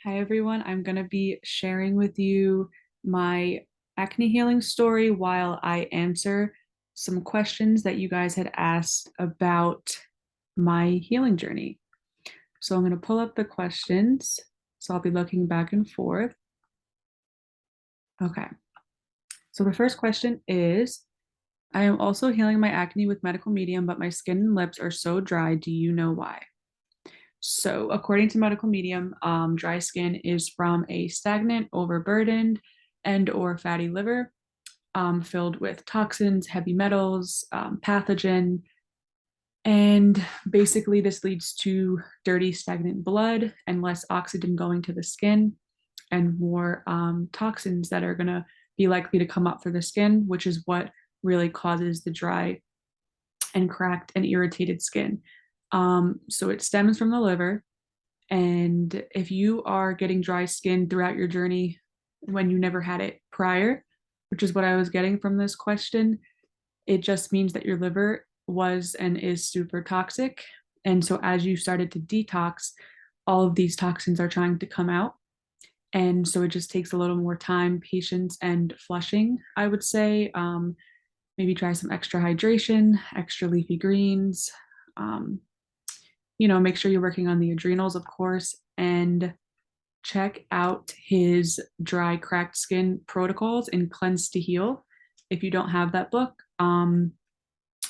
Hi everyone, I'm going to be sharing with you my acne healing story while I answer some questions that you guys had asked about my healing journey. So I'm going to pull up the questions. So I'll be looking back and forth. Okay, so the first question is, I am also healing my acne with medical medium, but my skin and lips are so dry. Do you know why? So, according to medical medium, dry skin is from a stagnant, overburdened, and/or fatty liver filled with toxins, heavy metals, pathogen, and basically this leads to dirty, stagnant blood and less oxygen going to the skin, and more toxins that are going to be likely to come up through the skin, which is what really causes the dry and cracked and irritated skin. So it stems from the liver. And if you are getting dry skin throughout your journey when you never had it prior, which is what I was getting from this question, it just means that your liver was and is super toxic. And so as you started to detox, all of these toxins are trying to come out. And so it just takes a little more time, patience, and flushing, I would say. Maybe try some extra hydration, extra leafy greens, um, make sure you're working on the adrenals, of course, and check out his dry, cracked skin protocols and cleanse to heal. If you don't have that book, I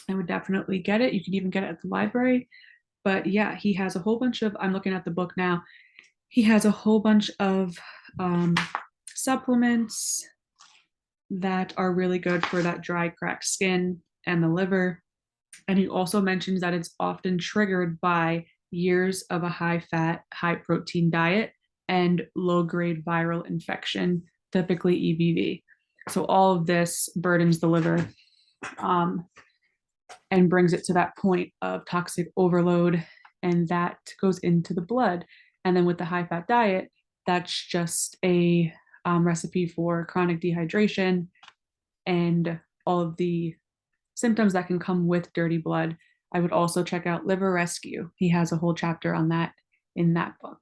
would definitely get it. You can even get it at the library. But yeah, he has a whole bunch of, I'm looking at the book now, he has a whole bunch of um, supplements that are really good for that dry, cracked skin and the liver. And he also mentions that it's often triggered by years of a high fat, high protein diet and low grade viral infection, typically EBV. So all of this burdens the liver um, and brings it to that point of toxic overload, and that goes into the blood. And then with the high fat diet, that's just a recipe for chronic dehydration and all of the symptoms that can come with dirty blood. I would also check out Liver Rescue. He has a whole chapter on that in that book.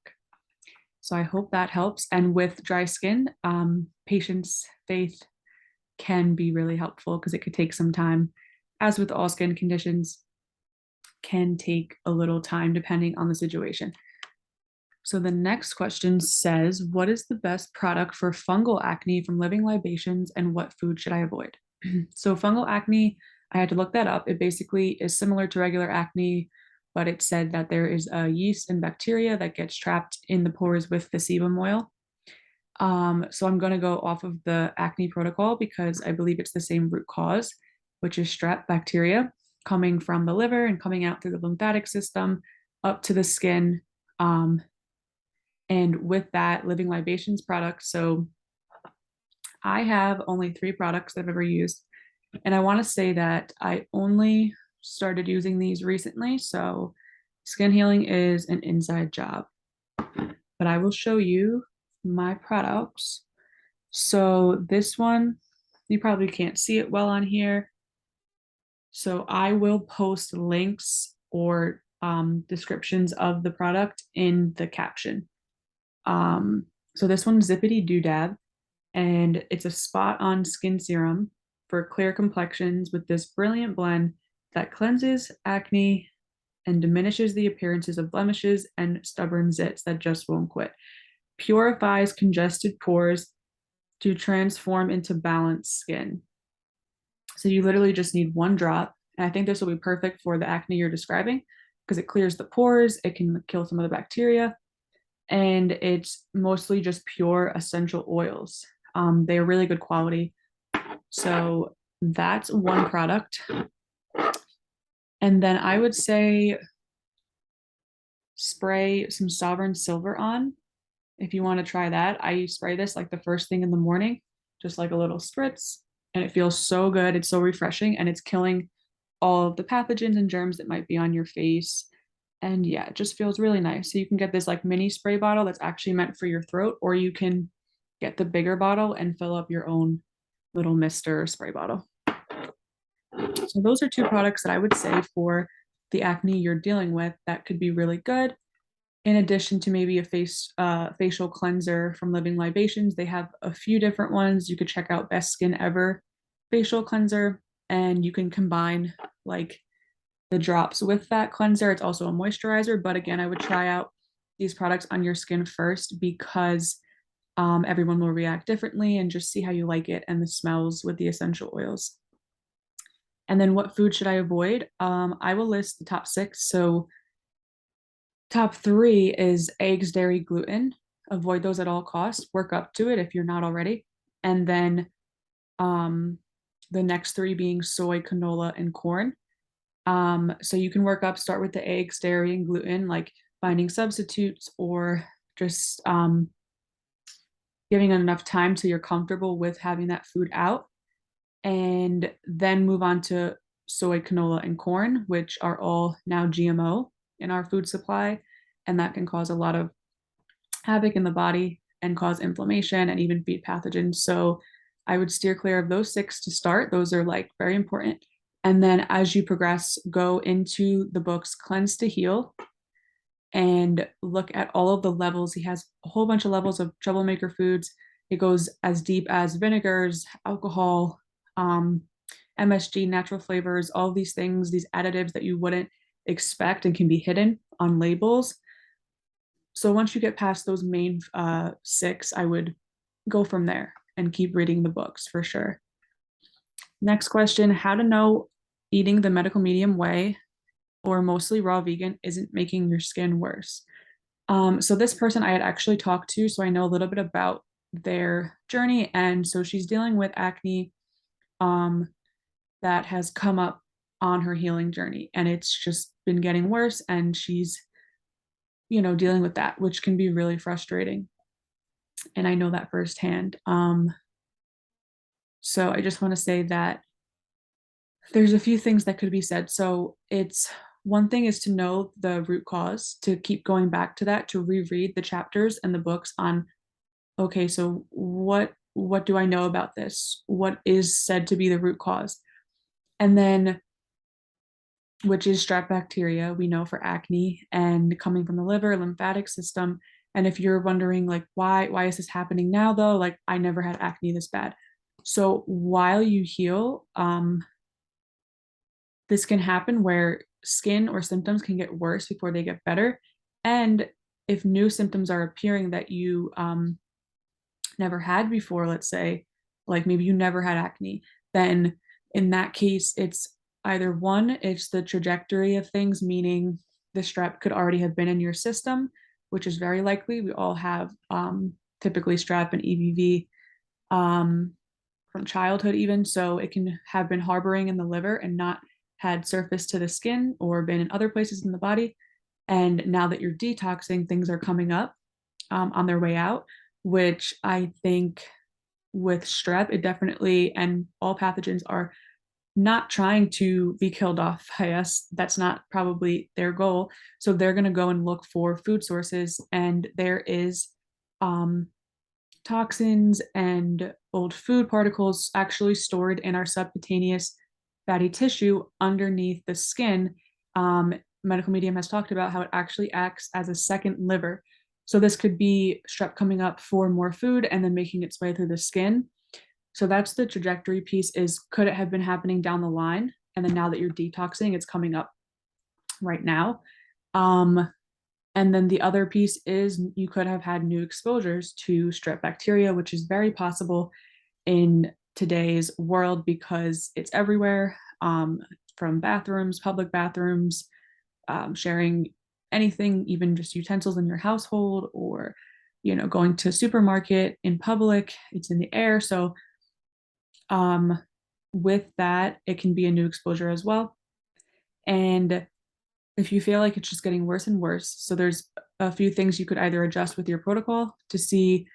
So I hope that helps. And with dry skin, patience, faith can be really helpful because it could take some time. As with all skin conditions, can take a little time depending on the situation. So the next question says, what is the best product for fungal acne from living libations and what food should I avoid? So fungal acne, I had to look that up. It basically is similar to regular acne, but it said that there is a yeast and bacteria that gets trapped in the pores with the sebum oil. So I'm going to go off of the acne protocol because I believe it's the same root cause, which is strep bacteria coming from the liver and coming out through the lymphatic system up to the skin. And with that, living libations products. So I have only 3 products that I've ever used. And I want to say that I only started using these recently. So skin healing is an inside job. But I will show you my products. So this one, you probably can't see it well on here. So I will post links or descriptions of the product in the caption. So this one's Zippity Doodab, and it's a spot on skin serum for clear complexions with this brilliant blend that cleanses acne and diminishes the appearances of blemishes and stubborn zits that just won't quit. Purifies congested pores to transform into balanced skin. So you literally just need 1 drop. And I think this will be perfect for the acne you're describing because it clears the pores, it can kill some of the bacteria, and it's mostly just pure essential oils. They are really good quality. So that's 1 product. And then I would say spray some Sovereign Silver on if you want to try that. I spray this like the first thing in the morning, just like a little spritz, and it feels so good. It's so refreshing, and it's killing all of the pathogens and germs that might be on your face. And yeah, it just feels really nice. So you can get this like mini spray bottle that's actually meant for your throat, or you can get the bigger bottle and fill up your own little mister spray bottle. So those are 2 products that I would say for the acne you're dealing with that could be really good. in addition to maybe a facial cleanser from Living Libations. They have a few different ones. You could check out Best Skin Ever facial cleanser, and you can combine like the drops with that cleanser. It's also a moisturizer, but again, I would try out these products on your skin first because everyone will react differently, and just see how you like it and the smells with the essential oils. And then what food should I avoid? I will list the top six. So top three is eggs, dairy, gluten. Avoid those at all costs. Work up to it if you're not already. And then um, the next three being soy, canola, and corn. So you can work up, start with the eggs, dairy, and gluten, like finding substitutes or just giving it enough time so you're comfortable with having that food out. And then move on to soy, canola, and corn, which are all now GMO in our food supply. And that can cause a lot of havoc in the body and cause inflammation and even feed pathogens. So I would steer clear of those six to start. Those are like very important. And then as you progress, go into the books Cleanse to Heal and look at all of the levels. He has a whole bunch of levels of troublemaker foods. It goes as deep as vinegars, alcohol, MSG, natural flavors, all these things, these additives that you wouldn't expect and can be hidden on labels. So once you get past those main six, I would go from there and keep reading the books for sure. Next question, how to know eating the medical medium way or mostly raw vegan isn't making your skin worse. So this person I had actually talked to, so I know a little bit about their journey. And so she's dealing with acne that has come up on her healing journey, and it's just been getting worse. And she's, dealing with that, which can be really frustrating. And I know that firsthand. So I just want to say that there's a few things that could be said. So it's one thing is to know the root cause, to keep going back to that, to reread the chapters and the books on, okay, so what do I know about this? What is said to be the root cause? And then which is strep bacteria, we know for acne and coming from the liver, lymphatic system. And if you're wondering like why is this happening now though? Like I never had acne this bad. So while you heal, this can happen where skin or symptoms can get worse before they get better. And if new symptoms are appearing that you never had before, let's say, like maybe you never had acne, then in that case, it's either one, it's the trajectory of things, meaning the strep could already have been in your system, which is very likely. We all have typically strep and EBV from childhood, even. So it can have been harboring in the liver and not had surfaced to the skin or been in other places in the body. And now that you're detoxing, things are coming up on their way out, which I think with strep, it definitely, and all pathogens are not trying to be killed off by us. That's not probably their goal. So they're going to go and look for food sources. And there is toxins and old food particles actually stored in our subcutaneous fatty tissue underneath the skin. Medical Medium has talked about how it actually acts as a second liver. So this could be strep coming up for more food and then making its way through the skin. So that's the trajectory piece, is could it have been happening down the line? And then now that you're detoxing, it's coming up right now. And then the other piece is you could have had new exposures to strep bacteria, which is very possible in today's world because it's everywhere, from bathrooms, public bathrooms, sharing anything, even just utensils in your household, or going to a supermarket in public, it's in the air. So with that, it can be a new exposure as well. And if you feel like it's just getting worse and worse, so there's a few things you could either adjust with your protocol to see,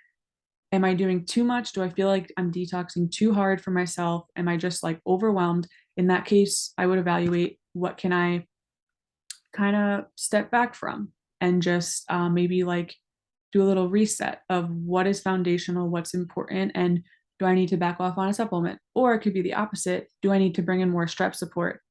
am I doing too much? Do I feel like I'm detoxing too hard for myself? Am I just like overwhelmed? In that case, I would evaluate what can I kind of step back from, and just maybe like do a little reset of what is foundational, what's important, and do I need to back off on a supplement? Or it could be the opposite. Do I need to bring in more strep support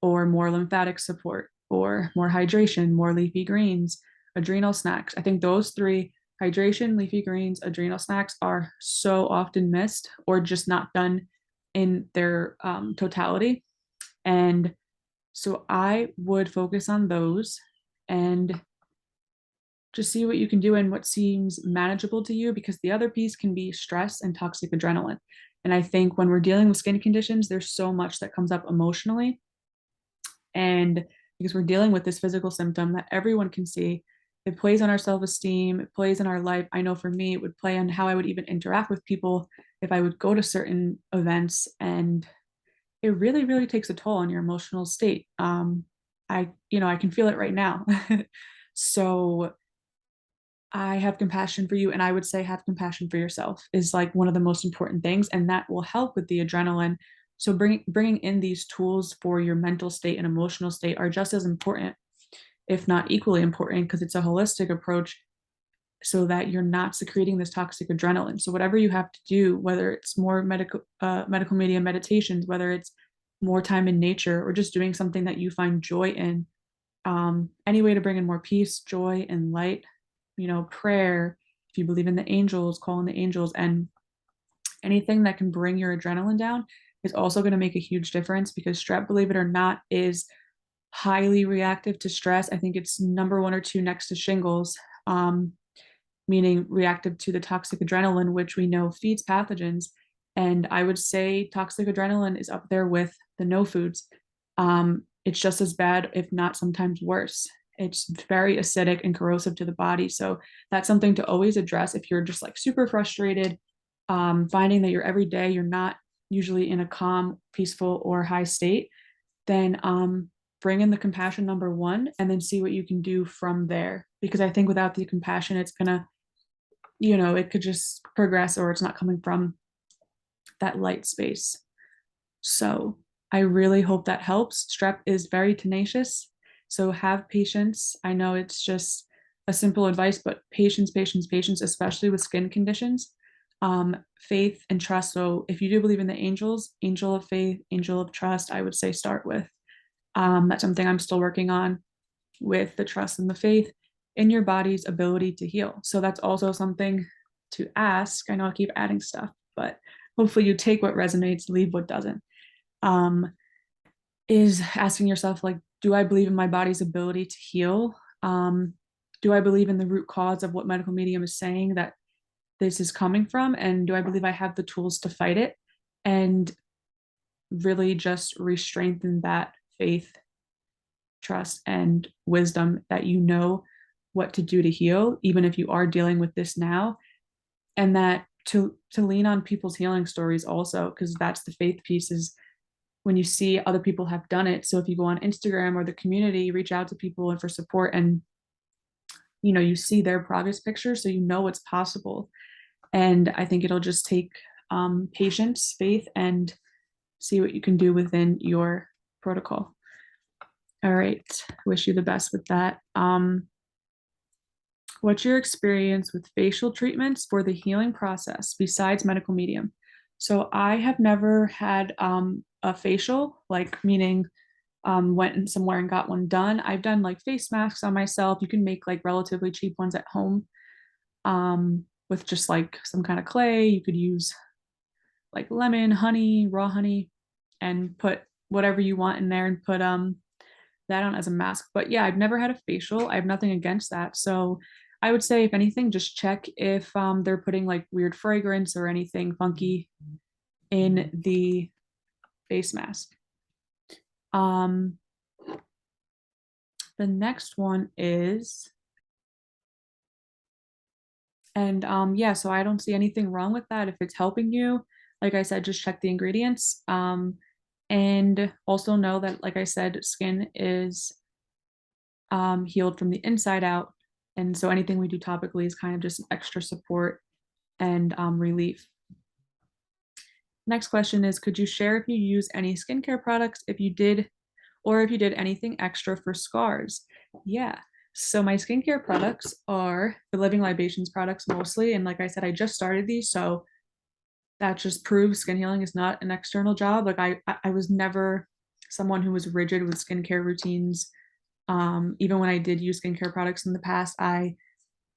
or more lymphatic support or more hydration, more leafy greens? adrenal snacks. I think those three, hydration, leafy greens, adrenal snacks, are so often missed or just not done in their totality. And so I would focus on those and just see what you can do and what seems manageable to you, because the other piece can be stress and toxic adrenaline. And I think when we're dealing with skin conditions, there's so much that comes up emotionally. And because we're dealing with this physical symptom that everyone can see, it plays on our self esteem, it plays in our life. I know for me, it would play on how I would even interact with people if I would go to certain events. And it really, really takes a toll on your emotional state. I can feel it right now. So I have compassion for you, and I would say have compassion for yourself is like one of the most important things, and that will help with the adrenaline. So bringing in these tools for your mental state and emotional state are just as important, if not equally important, because it's a holistic approach so that you're not secreting this toxic adrenaline. So whatever you have to do, whether it's more medical media meditations, whether it's more time in nature, or just doing something that you find joy in, any way to bring in more peace, joy, and light, prayer, if you believe in the angels, call in the angels, and anything that can bring your adrenaline down is also going to make a huge difference, because strep, believe it or not, is highly reactive to stress. I think it's number one or two next to shingles, meaning reactive to the toxic adrenaline, which we know feeds pathogens. And I would say toxic adrenaline is up there with the no foods. It's just as bad, if not sometimes worse. It's very acidic and corrosive to the body. So that's something to always address if you're just like super frustrated, finding that every day you're not usually in a calm, peaceful, or high state. Then bring in the compassion number one, and then see what you can do from there. Because I think without the compassion, it's gonna, it could just progress, or it's not coming from that light space. So I really hope that helps. Strep is very tenacious, so have patience. I know it's just a simple advice, but patience, patience, patience, especially with skin conditions. Faith and trust. So if you do believe in the angels, angel of faith, angel of trust, I would say start with. That's something I'm still working on, with the trust and the faith in your body's ability to heal. So that's also something to ask. I know I keep adding stuff, but hopefully you take what resonates, leave what doesn't. Is asking yourself, like, do I believe in my body's ability to heal? Do I believe in the root cause of what medical medium is saying that this is coming from? And do I believe I have the tools to fight it? And really just re-strengthen that faith, trust, and wisdom that you know what to do to heal, even if you are dealing with this now. And that to lean on people's healing stories also, because that's the faith piece, is when you see other people have done it. So if you go on Instagram or the community, reach out to people and for support, and you see their progress pictures, so you know what's possible. And I think it'll just take patience, faith, and see what you can do within your protocol. All right, wish you the best with that. What's your experience with facial treatments for the healing process besides medical medium? So I have never had a facial, like meaning went somewhere and got one done. I've done like face masks on myself. You can make like relatively cheap ones at home with just like some kind of clay. You could use like lemon, honey, raw honey, and put whatever you want in there and put that on as a mask. But yeah, I've never had a facial. I have nothing against that. So I would say, if anything, just check if they're putting like weird fragrance or anything funky in the face mask. The next one is, and yeah, so I don't see anything wrong with that if it's helping you. Like I said, just check the ingredients. And also know that, like I said, skin is healed from the inside out. And so anything we do topically is kind of just extra support and relief. Next question is, could you share if you use any skincare products, if you did, or if you did anything extra for scars? Yeah. So my skincare products are the Living Libations products mostly. And like I said, I just started these. So that just proves skin healing is not an external job. Like I was never someone who was rigid with skincare routines Even when I did use skincare products in the past, I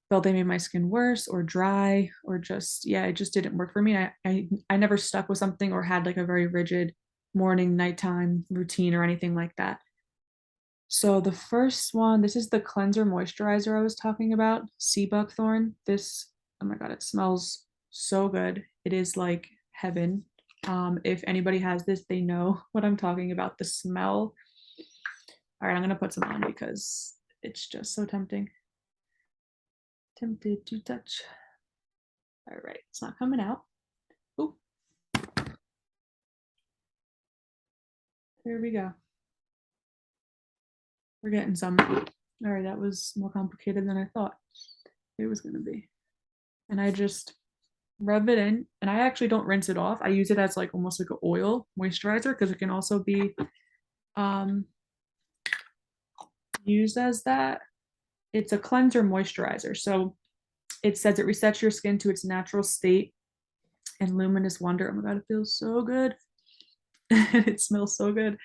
felt they made my skin worse or dry or just, yeah, it just didn't work for me. I never stuck with something or had like a very rigid morning, nighttime routine or anything like that. So the first one, this is the cleanser moisturizer I was talking about, Seabuckthorn. This, oh my God, it smells so good. It is like heaven. If anybody has this, they know what I'm talking about. The smell. All right, I'm gonna put some on because it's just so tempting. Tempted to touch. All right, it's not coming out. Oh, there we go. We're getting some. All right, that was more complicated than I thought it was gonna be. And I just rub it in, and I actually don't rinse it off. I use it as like almost like an oil moisturizer because it can also be um, used as that. It's a cleanser moisturizer. So it says it resets your skin to its natural state and luminous wonder. Oh my God, it feels so good. And it smells so good.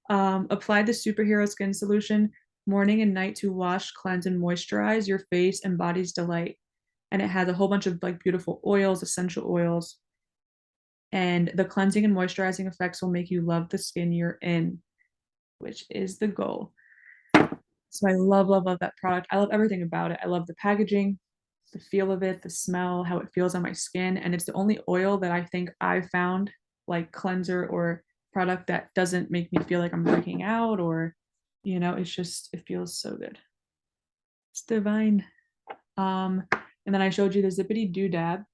Apply the superhero skin solution morning and night to wash, cleanse, and moisturize your face and body's delight. And it has a whole bunch of like beautiful oils, essential oils, and the cleansing and moisturizing effects will make you love the skin you're in, which is the goal. So I love, love, love that product. I love everything about it. I love the packaging, the feel of it, the smell, how it feels on my skin. And it's the only oil that I think I've found, like cleanser or product, that doesn't make me feel like I'm breaking out or, it's just, it feels so good. It's divine. And then I showed you the Zippity Doodab.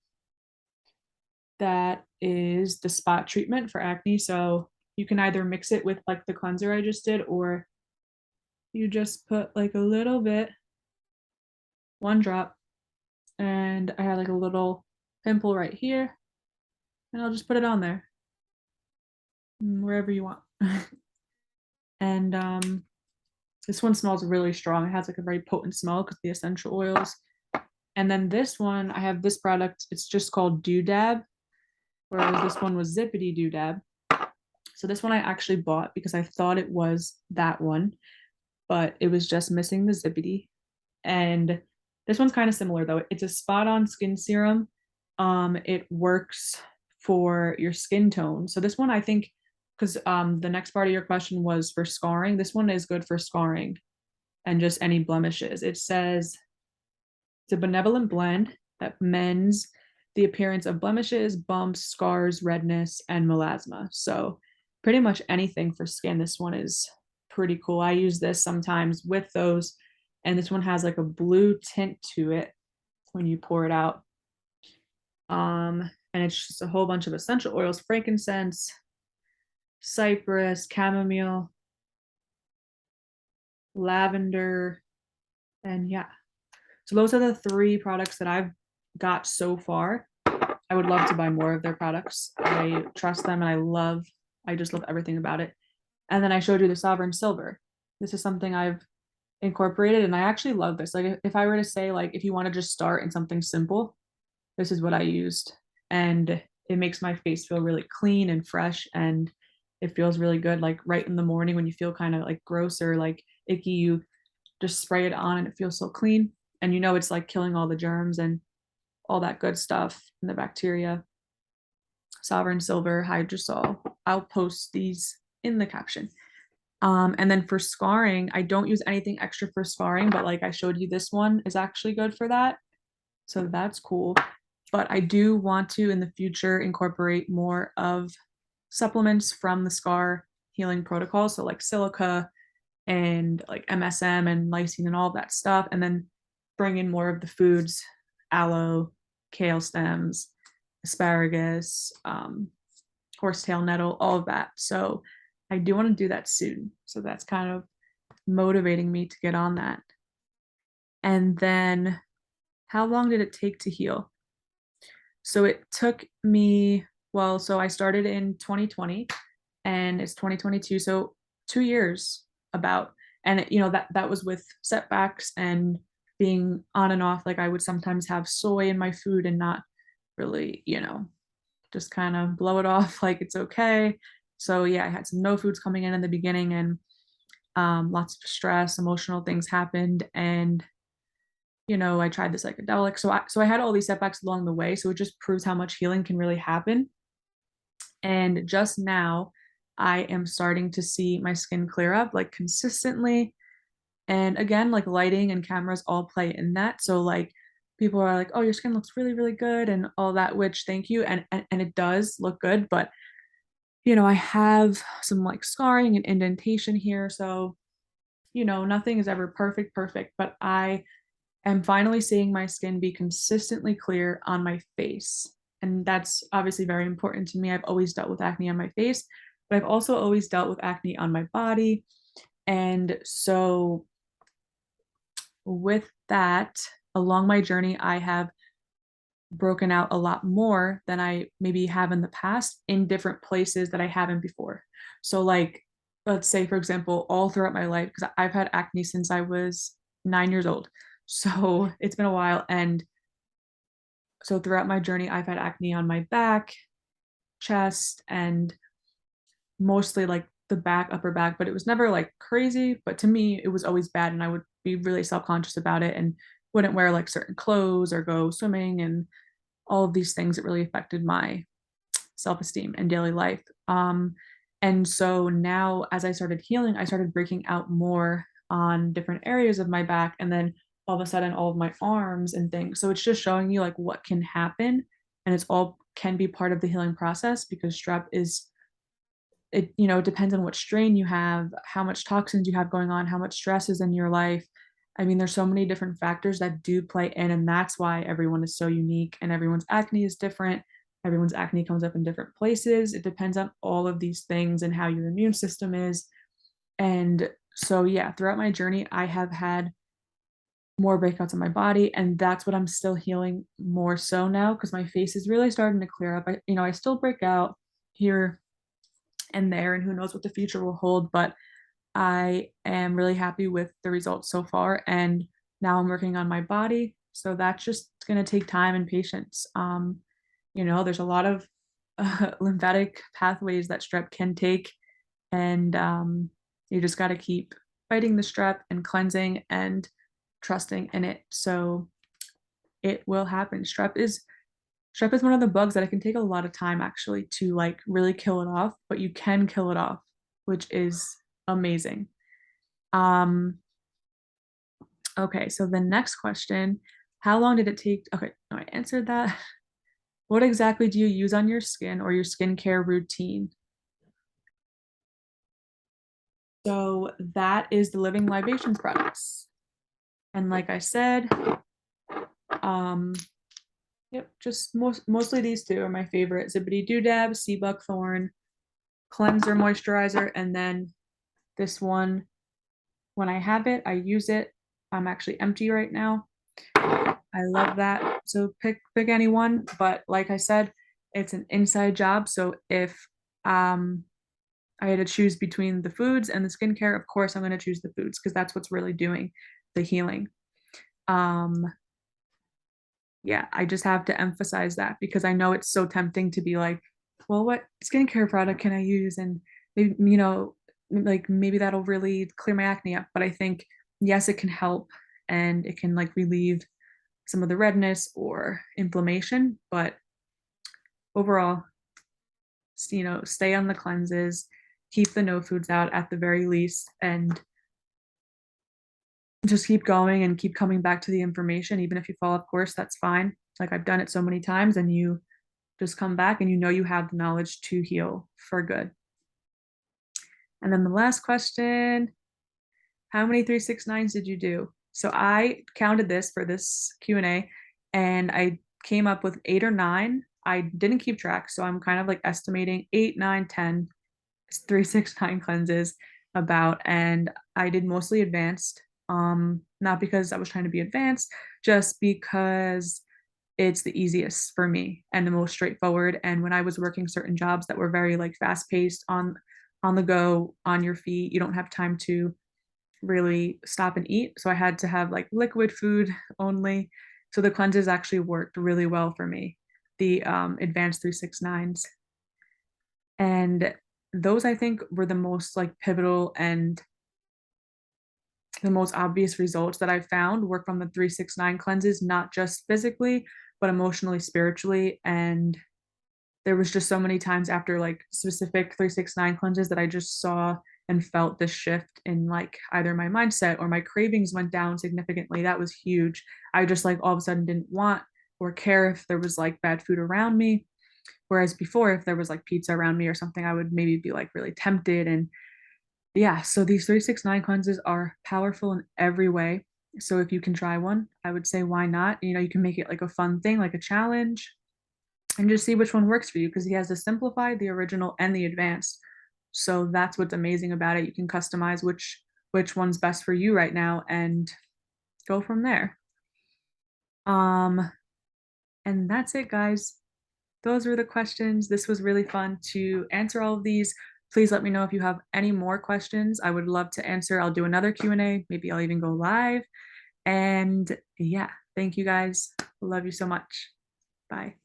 That is the spot treatment for acne. So you can either mix it with like the cleanser I just did, or you just put like a little bit, one drop, and I had like a little pimple right here, and I'll just put it on there, wherever you want. And this one smells really strong. It has like a very potent smell because the essential oils. And then this one, I have this product. It's just called Doodab, whereas this one was Zippity Doodab. So this one I actually bought because I thought it was that one, but it was just missing the Zippity. And this one's kind of similar though. It's a spot-on skin serum. It works for your skin tone. So this one I think, because the next part of your question was for scarring, this one is good for scarring and just any blemishes. It says it's a benevolent blend that mends the appearance of blemishes, bumps, scars, redness, and melasma. So pretty much anything for skin. This one is pretty cool. I use this sometimes with those, and this one has like a blue tint to it when you pour it out. And it's just a whole bunch of essential oils, frankincense, cypress, chamomile, lavender, and yeah. So those are the three products that I've got so far. I would love to buy more of their products. I trust them and I just love everything about it. And then I showed you the Sovereign Silver. This is something I've incorporated and I actually love this. Like if I were to say like if you want to just start in something simple, this is what I used. And it makes my face feel really clean and fresh, and it feels really good. Like right in the morning when you feel kind of like gross or like icky, you just spray it on and it feels so clean. And it's like killing all the germs and all that good stuff and the bacteria. Sovereign Silver, Hydrosol. I'll post these in the caption. And then for scarring, I don't use anything extra for scarring, but like I showed you, this one is actually good for that. So that's cool. But I do want to in the future incorporate more of supplements from the scar healing protocol. So like silica and like MSM and lysine and all of that stuff. And then bring in more of the foods, aloe, kale stems, asparagus, horsetail nettle, all of that. So I do want to do that soon. So that's kind of motivating me to get on that. And then how long did it take to heal? So it took me, well, so I started in 2020 and it's 2022. So 2 years about, and that was with setbacks and being on and off. Like I would sometimes have soy in my food and not really, just kind of blow it off like it's okay. So yeah, I had some no foods coming in the beginning, and Lots of stress, emotional things happened, and I tried the psychedelic. So I had all these setbacks along the way. So it just proves how much healing can really happen. And just now, I am starting to see my skin clear up like consistently. And again, like lighting and cameras all play in that. So like people are like, "Oh, your skin looks really, really good," and all that, which thank you. And it does look good, but I have some like scarring and indentation here. So, nothing is ever perfect, but I am finally seeing my skin be consistently clear on my face. And that's obviously very important to me. I've always dealt with acne on my face, but I've also always dealt with acne on my body. And so, with that, along my journey, I have broken out a lot more than I maybe have in the past in different places that I haven't before. So, like, let's say, for example, all throughout my life, because I've had acne since I was 9 years old. So, it's been a while. And so, throughout my journey, I've had acne on my back, chest, and mostly like the back, upper back, but it was never like crazy. But to me, it was always bad. And I would be really self conscious about it and wouldn't wear like certain clothes or go swimming and all of these things that really affected my self-esteem and daily life. And so now as I started healing, I started breaking out more on different areas of my back, and then all of a sudden all of my arms and things. So it's just showing you like what can happen, and it's all can be part of the healing process, because strep is it depends on what strain you have, how much toxins you have going on, how much stress is in your life. I mean, there's so many different factors that do play in, and that's why everyone is so unique and everyone's acne is different. Everyone's acne comes up in different places. It depends on all of these things and how your immune system is. And so, yeah, throughout my journey, I have had more breakouts on my body, and that's what I'm still healing more so now, because my face is really starting to clear up. I still break out here and there, and who knows what the future will hold, but I am really happy with the results so far. And now I'm working on my body. So that's just going to take time and patience. There's a lot of lymphatic pathways that strep can take. And you just got to keep fighting the strep and cleansing and trusting in it. So it will happen. Strep is one of the bugs that it can take a lot of time actually to like really kill it off, but you can kill it off, which is amazing. Um, okay, so the next question, how long did it take? Okay, no, I answered that. What exactly do you use on your skin or your skincare routine? So that is the Living Libations products. And like I said, um, yep, just mostly these two are my favorite. Zippity Doodab, Seabuckthorn, cleanser moisturizer, and then this one, when I have it, I use it. I'm actually empty right now. I love that. So pick any one, but like I said, it's an inside job. So if um I had to choose between the foods and the skincare, of course I'm going to choose the foods, because that's what's really doing the healing. Um yeah, I just have to emphasize that, because I know it's so tempting to be like, well, what skincare product can I use? And maybe, like maybe that'll really clear my acne up. But I think, yes, it can help, and it can like relieve some of the redness or inflammation. But overall, stay on the cleanses, keep the no foods out at the very least, and just keep going and keep coming back to the information. Even if you fall off course, that's fine. Like I've done it so many times, and you just come back and you have the knowledge to heal for good. And then the last question, how many 369s did you do? So I counted this for this Q&A, and I came up with 8 or 9. I didn't keep track, so I'm kind of like estimating 8, 9, 10 369 cleanses about, and I did mostly advanced. Not because I was trying to be advanced, just because it's the easiest for me and the most straightforward. And when I was working certain jobs that were very like fast paced, on the go, on your feet, you don't have time to really stop and eat. So I had to have like liquid food only. So the cleanses actually worked really well for me, the advanced 369s. And those I think were the most like pivotal and the most obvious results that I found were from the 369 cleanses, not just physically, but emotionally, spiritually. And there was just so many times after like specific 369 cleanses that I just saw and felt this shift in like either my mindset or my cravings went down significantly. That was huge. I just like all of a sudden didn't want or care if there was like bad food around me. Whereas before, if there was like pizza around me or something, I would maybe be like really tempted. And yeah, so these 369 cleanses are powerful in every way. So if you can try one, I would say why not? You know, you can make it like a fun thing, like a challenge, and just see which one works for you because he has the simplified, the original, and the advanced. So that's what's amazing about it. You can customize which one's best for you right now and go from there. Um, and that's it, guys. Those were the questions. This was really fun to answer all of these. Please let me know if you have any more questions. I would love to answer. I'll do another Q&A. Maybe I'll even go live. And yeah, thank you guys. Love you so much. Bye.